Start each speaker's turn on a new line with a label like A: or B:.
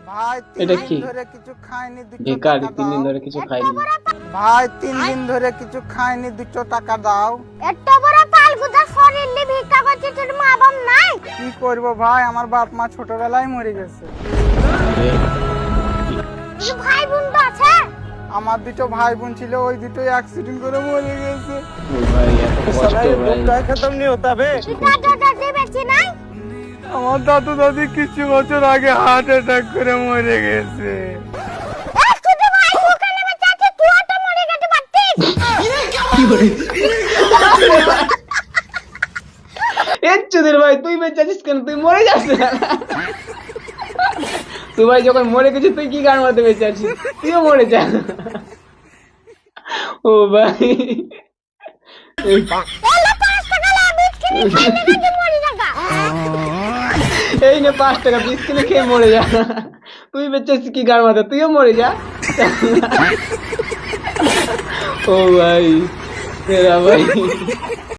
A: ভাই
B: এটা
A: 3
B: কি?
A: দিন ধরে কিছু খাইনি, 2
B: বেকার,
A: টাকা
B: 3 দিন
A: দাও।
B: ধরে কিছু খাইনি।
A: ভাই 3 দিন ধরে কিছু খাইনি, 2 টাকা দাও।
C: এত বড় পালগুদা শরীর নিয়ে ভিক্ষা করছিস, তোর মা বাপ নাই?
A: কি করব ভাই, আমার বাপ মা ছোটবেলায় মরে গেছে।
C: তোর ভাই বোন তো আছে?
A: আমার 2 ভাই বোন ছিল, ওই 2টোই অ্যাক্সিডেন্ট করে মরে গেছে।
B: ও ভাই এত কষ্ট ভাই।
A: খতম नहीं होता बे।
C: তোর দাদা দাদি বেঁচে নাই?
A: আমার দাদু দাদি কিছু বছর আগে হার্ট অ্যাটাক করে মরে গেছে।
C: ছোট ভাই তোকে নেমে চাচ্ছে, তুই তো মরে যেতে পারতিস।
B: চুদির ভাই তুই বেঁচে আছিস কেন? তুই মরে যাস না। তুই ভাই যখন মরে গেছিস তুই কি গান মারতে বেঁচে আছিস? তুইও মরে যা। ও ভাই
C: এলো 5 টাকা লা বিট কিনে খাইলে নাকি মরে যাগা।
B: এই নে 5 টাকা 20 কিলো খেয়ে মরে যা। তুই বেঁচে আছিস কি গান মারতে? তুইও মরে যা। ও ভাই তেরা ভাই